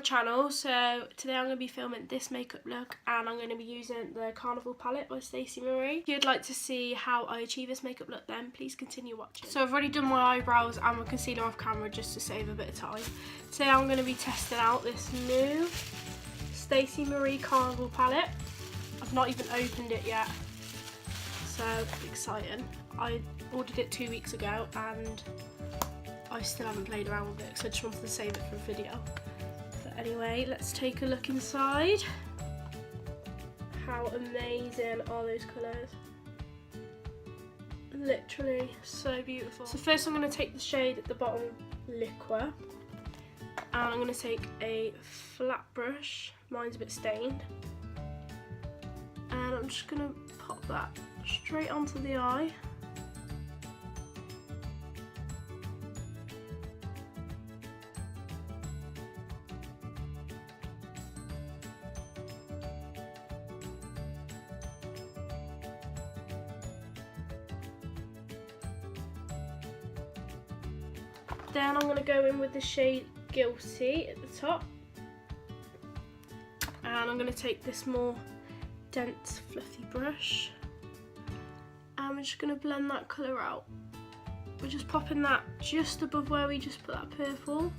channel. So today I'm going to be filming this makeup look, and I'm going to be using the Carnival palette by Stacey Marie. If you'd like to see how I achieve this makeup look, then please continue watching. So I've already done my eyebrows and my concealer off camera just to save a bit of time. Today I'm going to be testing out this new Stacey Marie Carnival palette. I've not even opened it yet, so exciting. I ordered it 2 weeks ago and I still haven't played around with it because I just wanted to save it for a video. But anyway, let's take a look inside. How amazing are those colours? Literally so beautiful. So first I'm going to take the shade at the bottom, Liquor, and I'm going to take a flat brush. Mine's a bit stained. And I'm just going to pop that straight onto the eye. Then I'm going to go in with the shade Guilty at the top. And I'm going to take this more dense fluffy brush. And we're just going to blend that colour out. We're just popping that just above where we just put that purple.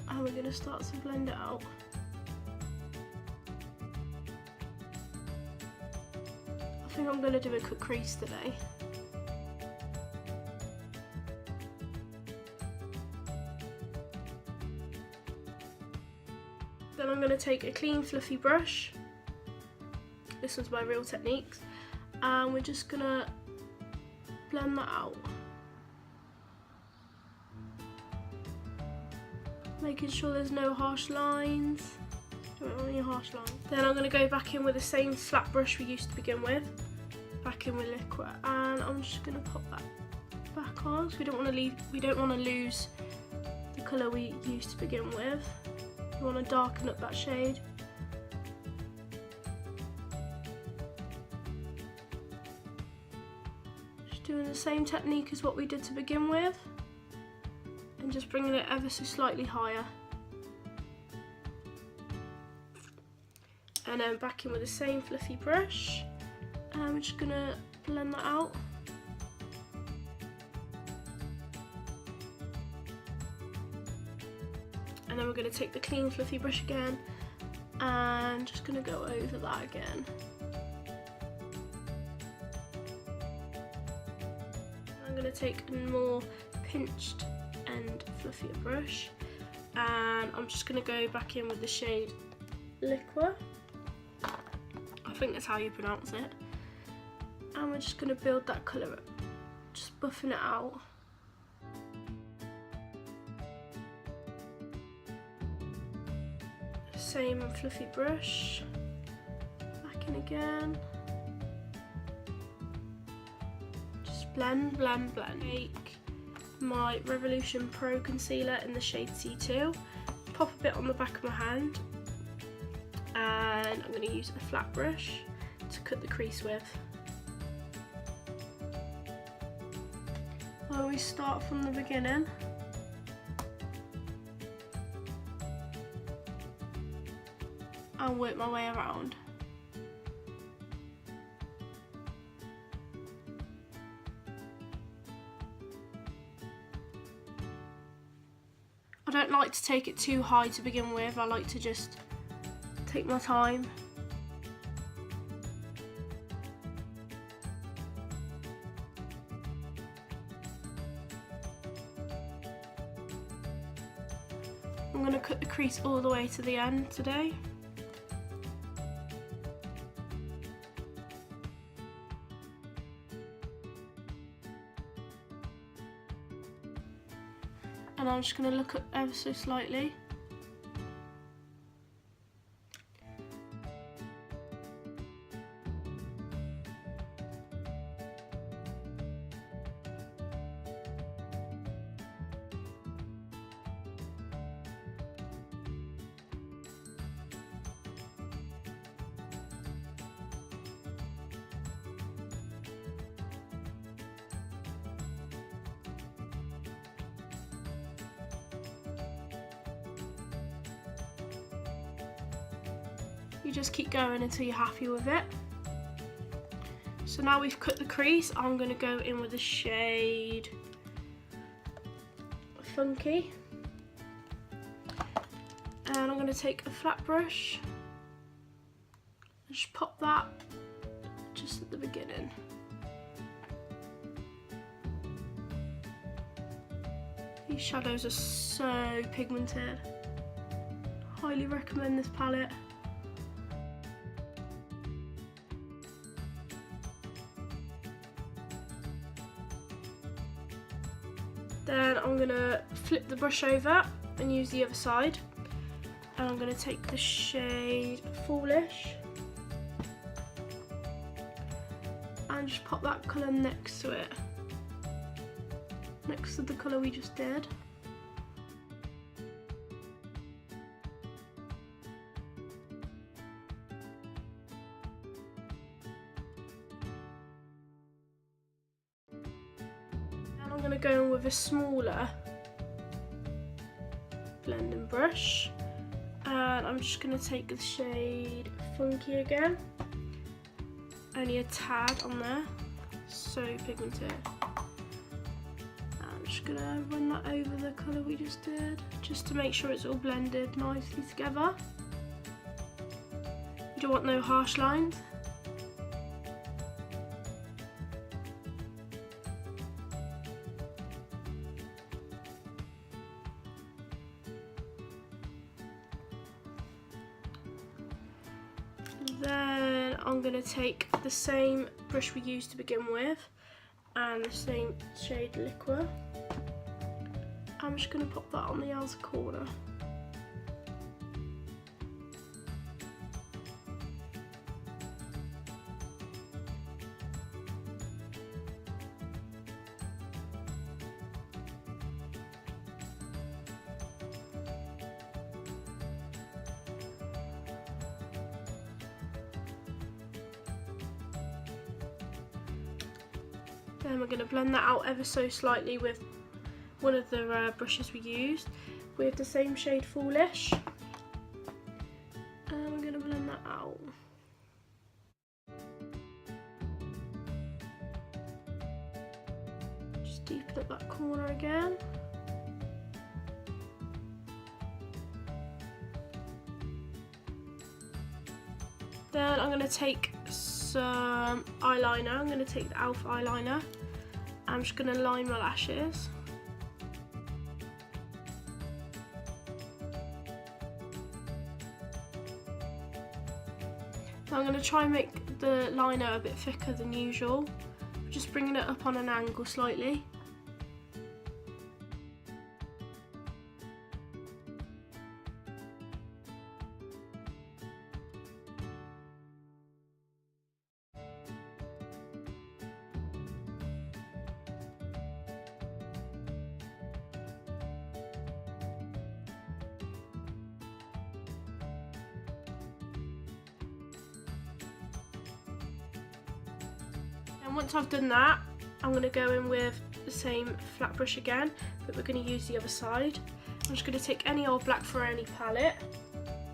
And we're going to start to blend it out. I think I'm going to do a cut crease today. Then I'm going to take a clean fluffy brush. This one's my Real Techniques. And we're just going to blend that out. Making sure there's no harsh lines. Don't want any harsh lines. Then I'm going to go back in with the same flat brush we used to begin with. Back in with Liquid, and I'm just going to pop that back on because we don't want to lose the colour we used to begin with. We want to darken up that shade. Just doing the same technique as what we did to begin with, and just bringing it ever so slightly higher. And then back in with the same fluffy brush, and I'm just going to blend that out. And then we're going to take the clean fluffy brush again and just going to go over that again. I'm going to take a more pinched and fluffier brush, and I'm just going to go back in with the shade Liquor. I think that's how you pronounce it. And we're just going to build that colour up, just buffing it out. Same fluffy brush, back in again. Just blend, blend, blend. Take my Revolution Pro Concealer in the shade C2, pop a bit on the back of my hand, and I'm going to use a flat brush to cut the crease with. I always start from the beginning. And work my way around. I don't like to take it too high to begin with. I like to just take my time. I'm going to cut the crease all the way to the end today. And I'm just going to look up ever so slightly. just keep going until you're happy with it. So now we've cut the crease, I'm going to go in with the shade Funky. And I'm going to take a flat brush and just pop that just at the beginning. These shadows are so pigmented. Highly recommend this palette. Then I'm going to flip the brush over and use the other side. And I'm going to take the shade Foolish and just pop that colour next to it. Next to the colour we just did. And I'm going to go in with a smaller blending brush. And I'm just going to take the shade Funky again. Only a tad on there. So pigmented. I'm just going to run that over the colour we just did, just to make sure it's all blended nicely together. You don't want no harsh lines. Then I'm going to take the same brush we used to begin with and the same shade Liquor. I'm just going to pop that on the outer corner. Then we're going to blend that out ever so slightly with one of the brushes we used with the same shade Foolish. And we're going to blend that out. Just deepen up that corner again. Then I'm going to take some eyeliner. I'm going to take the e.l.f. eyeliner. I'm just going to line my lashes. Now I'm going to try and make the liner a bit thicker than usual. Just bringing it up on an angle slightly. And once I've done that, I'm going to go in with the same flat brush again, but we're going to use the other side. I'm just going to take any old Black Ferrari palette,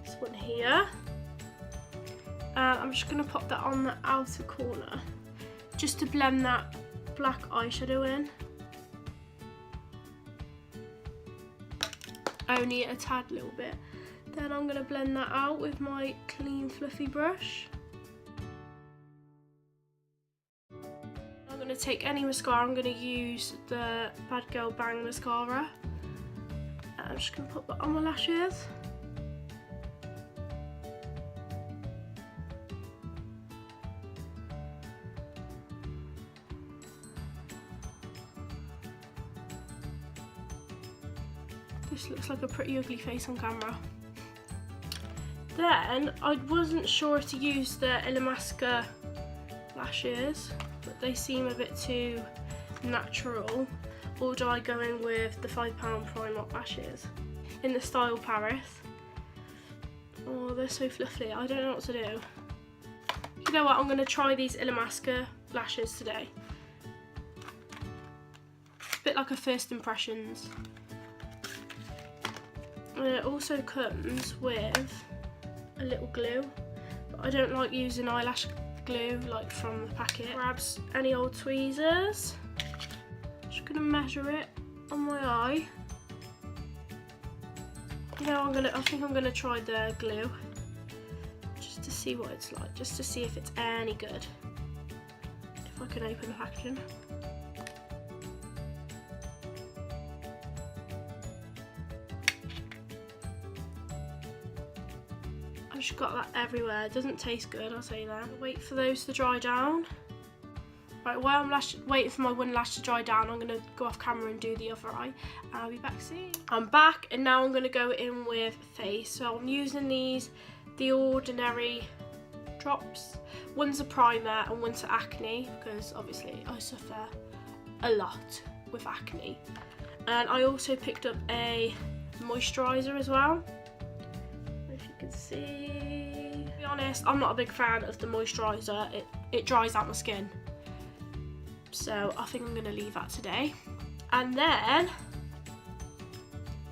this one here, and I'm just going to pop that on the outer corner, just to blend that black eyeshadow in. Only a tad little bit. Then I'm going to blend that out with my clean fluffy brush. I'm going to take any mascara. I'm going to use the Bad Girl Bang mascara. And I'm just going to put that on my lashes. This looks like a pretty ugly face on camera. Then I wasn't sure to use the Illamasqua lashes, but they seem a bit too natural. Or do I go in with the £5 Primark lashes in the style Paris? Oh, they're so fluffy. I don't know what to do. You know what? I'm going to try these Illamasqua lashes today. A bit like a first impressions. And it also comes with a little glue. I don't like using eyelash glue like from the packet. Grabs any old tweezers. Just gonna measure it on my eye. You know, I think I'm gonna try the glue just to see what it's like, just to see if it's any good. If I can open the packaging. I just got that everywhere. It doesn't taste good, I'll say that. Wait for those to dry down. Right, while I'm waiting for my one lash to dry down, I'm going to go off camera and do the other eye. And I'll be back soon. I'm back, and now I'm going to go in with face. So I'm using the Ordinary drops. One's a primer and one's for acne, because obviously I suffer a lot with acne. And I also picked up a moisturiser as well. If you can see. To be honest, I'm not a big fan of the moisturiser. It dries out my skin. So I think I'm going to leave that today. And then,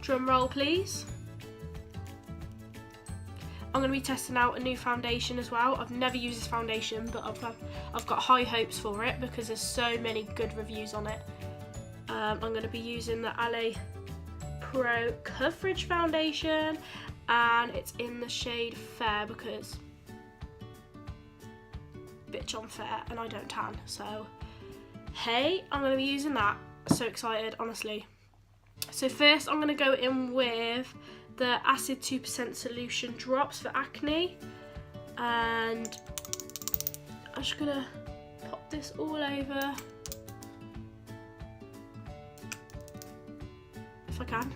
drum roll please. I'm going to be testing out a new foundation as well. I've never used this foundation, but I've got high hopes for it because there's so many good reviews on it. I'm going to be using the LA Pro Coverage Foundation, and it's in the shade Fair because bitch, I'm fair and I don't tan, so hey, I'm going to be using that. So excited, honestly. So first I'm going to go in with the Acid 2% Solution Drops for acne, and I'm just going to pop this all over if I can.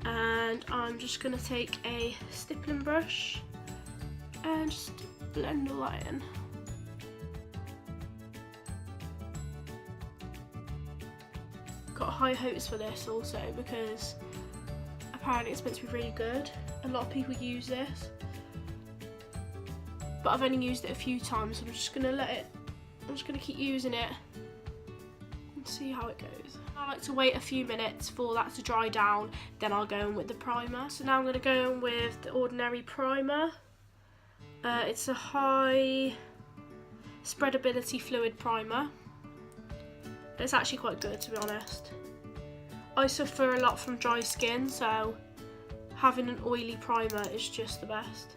And I'm just going to take a stippling brush and just blend all that in. Got high hopes for this also because apparently it's meant to be really good. A lot of people use this, but I've only used it a few times, so I'm just going to keep using it and see how it goes. I like to wait a few minutes for that to dry down, then I'll go in with the primer. So now I'm going to go in with the Ordinary primer. It's a high spreadability fluid primer. It's actually quite good, to be honest. I suffer a lot from dry skin, so having an oily primer is just the best.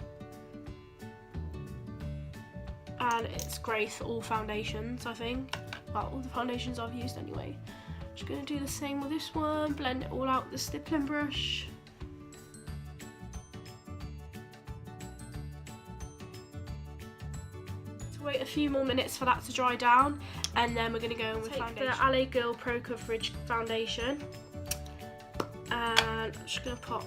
And it's great for all foundations, I think. Well, all the foundations I've used anyway. Just going to do the same with this one, blend it all out with the stippling brush. To wait a few more minutes for that to dry down, and then we're going to go in with foundation. The LA Girl Pro Coverage Foundation, and I'm just going to pop.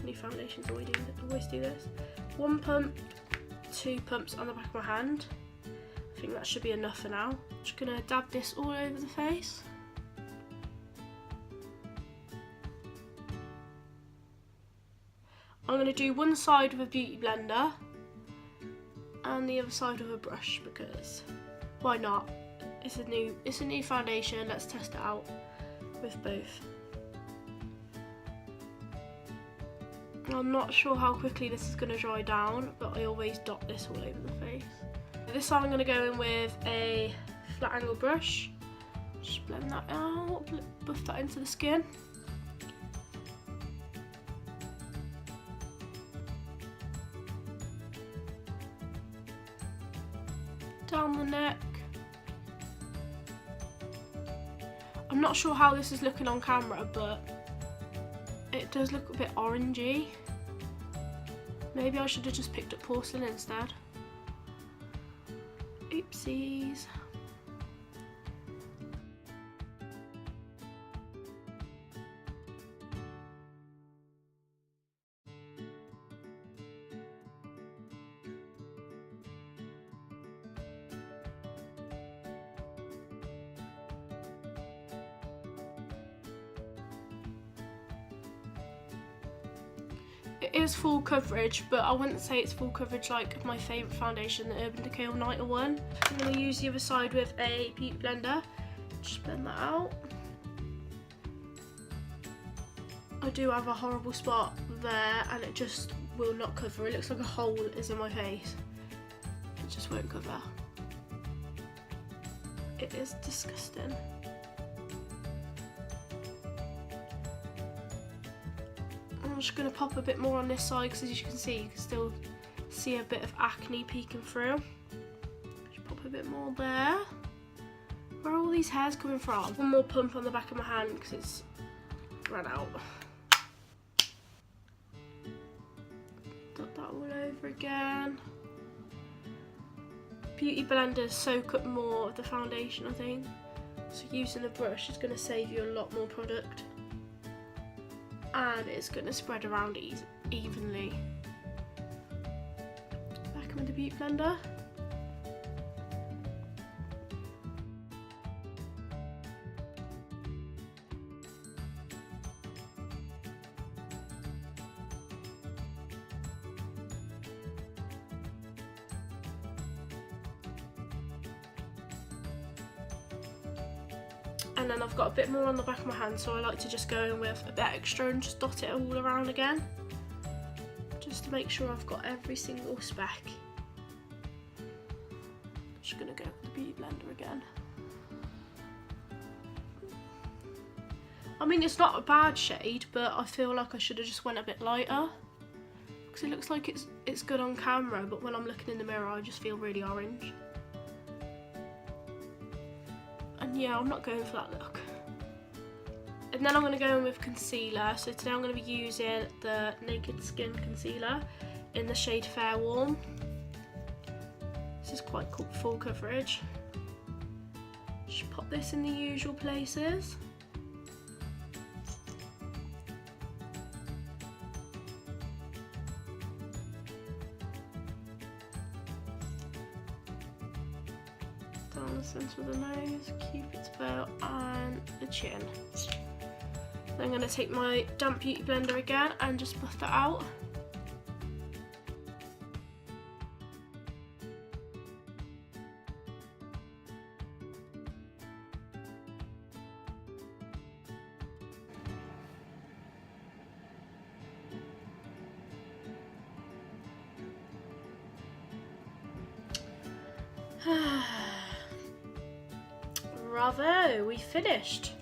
New foundations always do this. 1 pump, 2 pumps on the back of my hand. I think that should be enough for now. Just gonna dab this all over the face. I'm gonna do one side with a beauty blender and the other side with a brush because why not? It's a new foundation. Let's test it out with both. I'm not sure how quickly this is gonna dry down, but I always dot this all over the face. This time I'm going to go in with a flat angle brush, just blend that out, buff that into the skin. Down the neck. I'm not sure how this is looking on camera, but it does look a bit orangey. Maybe I should have just picked up porcelain instead. Oopsies. It is full coverage, but I wouldn't say it's full coverage like my favourite foundation, the Urban Decay All Nighter one. I'm going to use the other side with a beauty blender. Just blend that out. I do have a horrible spot there and it just will not cover. It looks like a hole is in my face. It just won't cover. It is disgusting. I'm just going to pop a bit more on this side because, as you can see, you can still see a bit of acne peeking through. Just pop a bit more there. Where are all these hairs coming from? One more pump on the back of my hand because it's run out. Dot that all over again. Beauty blenders soak up more of the foundation, I think. So using a brush is going to save you a lot more product. And it's going to spread around evenly. Back in with the beauty blender. And then I've got a bit more on the back of my hand, so I like to just go in with a bit extra and just dot it all around again, just to make sure I've got every single speck. Just gonna go with the beauty blender again. I mean, it's not a bad shade, but I feel like I should have just went a bit lighter, because it looks like it's good on camera, but when I'm looking in the mirror I just feel really orange. And yeah, I'm not going for that look. And then I'm going to go in with concealer. So today I'm going to be using the Naked Skin concealer in the shade Fair Warm. This is quite cool, full coverage. Just pop this in the usual places. Down the centre of the nose, Cupid's bow and the chin. Then I'm going to take my damp beauty blender again and just buff that out. Bravo, we finished.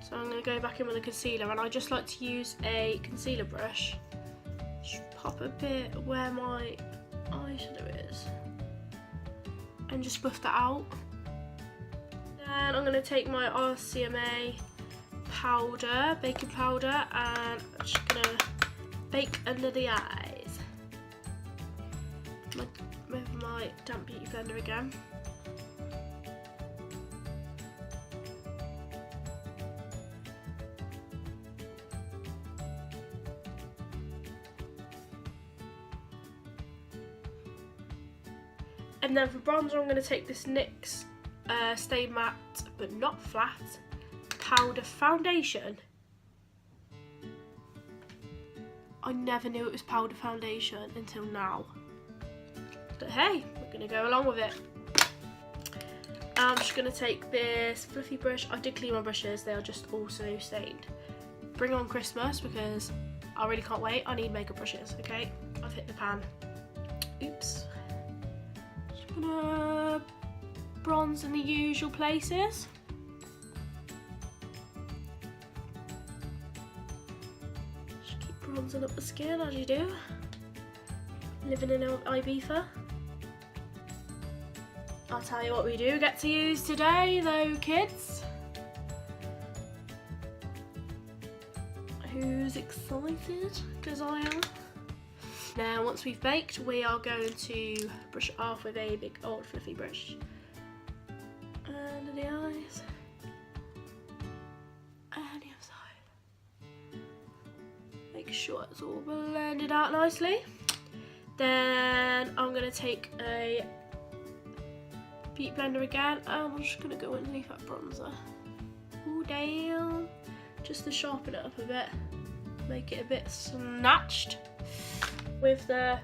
So I'm going to go back in with a concealer, and I just like to use a concealer brush. Just pop a bit where my eyeshadow is and just buff that out. Then I'm going to take my RCMA powder, baking powder, and I'm just going to bake under the eyes with my damp beauty blender again. And then for bronzer, I'm going to take this NYX Stay Matte but Not Flat powder foundation. I never knew it was powder foundation until now. But hey, we're going to go along with it. I'm just going to take this fluffy brush. I did clean my brushes, they are just also stained. Bring on Christmas because I really can't wait. I need makeup brushes, okay? I've hit the pan. Oops. Gonna bronze in the usual places. Just keep bronzing up the skin as you do. Living in Ibiza. I'll tell you what we do get to use today though, kids. Who's excited? Because I am. Now once we've baked, we are going to brush it off with a big old fluffy brush. Under the eyes. And the other side. Make sure it's all blended out nicely. Then I'm going to take a beauty blender again, and I'm just going to go underneath that bronzer. Ooh, damn. Just to sharpen it up a bit. make it a bit snatched with the,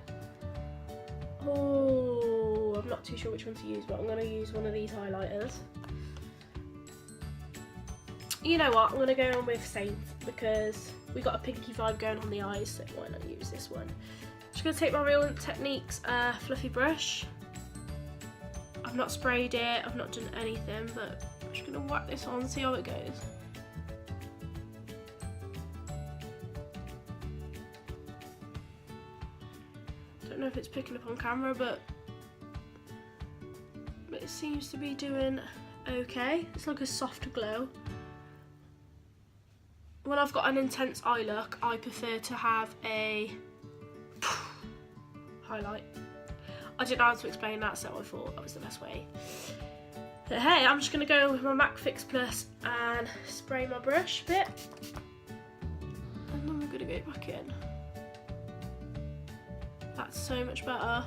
oh, I'm not too sure which one to use, but I'm going to use one of these highlighters. You know what, I'm going to go on with Saint because we got a pinky vibe going on the eyes, so why not use this one. Just going to take my Real Techniques fluffy brush. I've not sprayed it, I've not done anything, but I'm just going to whack this on and see how it goes. Don't know if it's picking up on camera, but it seems to be doing okay. It's like a soft glow. When I've got an intense eye look, I prefer to have a highlight. I didn't know how to explain that, so I thought that was the best way. But hey, I'm just going to go with my MAC Fix Plus and spray my brush a bit. And then we're going to go back in. That's so much better.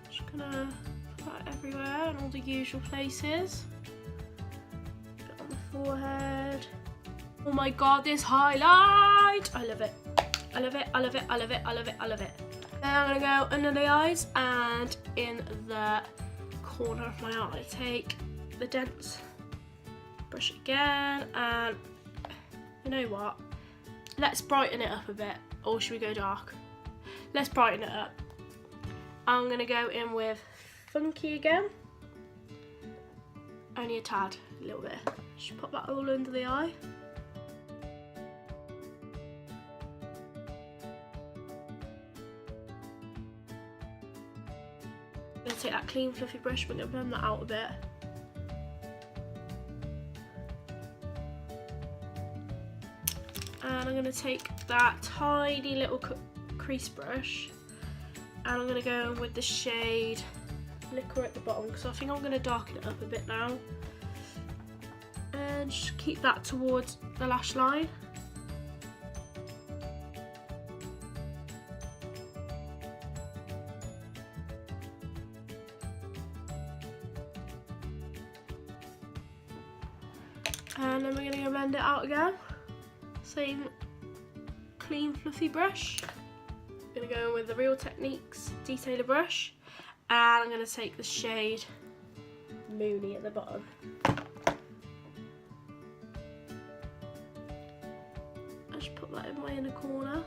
Just going to put that everywhere in all the usual places. Bit on the forehead. Oh my god, this highlight! I love it. I love it, I love it, I love it, I love it, I love it. Then I'm gonna go under the eyes and in the corner of my eye. Take the dense brush again, and you know what? Let's brighten it up a bit, or should we go dark? Let's brighten it up. I'm gonna go in with Funky again. Only a tad, a little bit. Just pop that all under the eye. I'm going to take that clean fluffy brush, we're going to blend that out a bit. And I'm going to take that tiny little crease brush and I'm going to go in with the shade Liquor at the bottom because I think I'm going to darken it up a bit now. And just keep that towards the lash line. And then we're going to go blend it out again. Same clean fluffy brush. I'm going to go in with the Real Techniques detailer brush. And I'm going to take the shade Moony at the bottom. I just put that in my inner corner.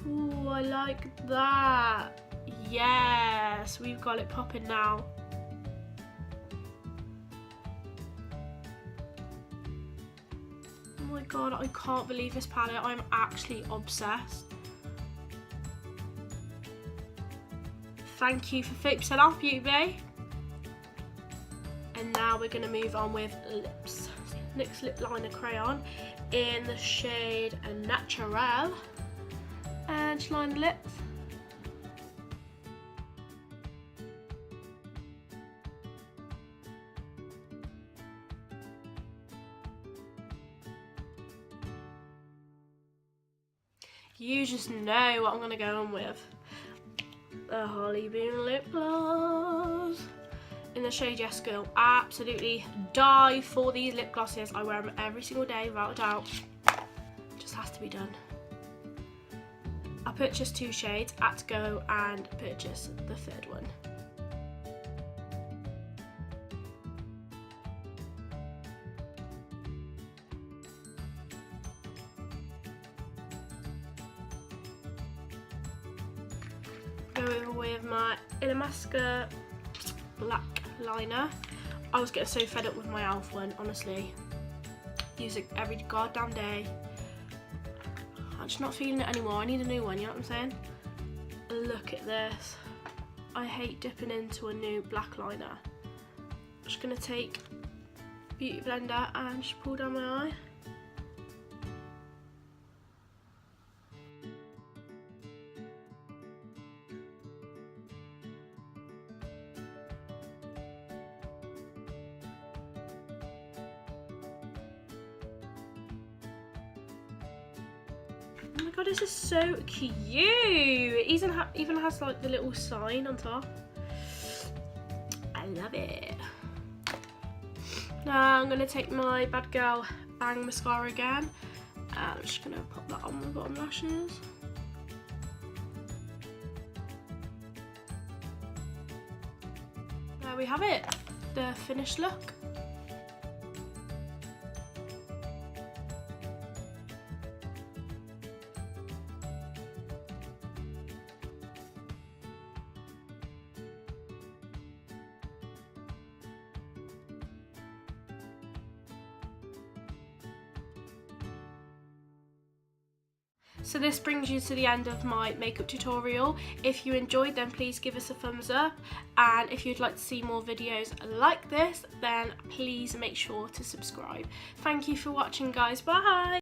Ooh, I like that. Yes, we've got it popping now. Oh my god, I can't believe this palette. I'm actually obsessed. Thank you for 50% off, Beauty. And now we're going to move on with lips. NYX lip liner crayon in the shade Natural. And just line the lips. You just know what I'm going to go on with. The Holly Bean Lip Gloss in the shade Yes Girl. Absolutely die for these lip glosses. I wear them every single day without a doubt. Just has to be done. I purchased 2 shades, had to go and purchase the 3rd one. Go with my Illamasqua black liner. I was getting so fed up with my e.l.f. one, honestly. Use it every goddamn day. I'm just not feeling it anymore. I need a new one, you know what I'm saying? Look at this. I hate dipping into a new black liner. I'm just going to take Beauty Blender and just pull down my eye. Oh my god, this is so cute. It even has like the little sign on top. I love it. Now I'm going to take my Bad Girl Bang mascara again. And I'm just going to pop that on my bottom lashes. There we have it, the finished look. So this brings you to the end of my makeup tutorial. If you enjoyed, then please give us a thumbs up, and if you'd like to see more videos like this, then please make sure to subscribe. Thank you for watching, guys. Bye.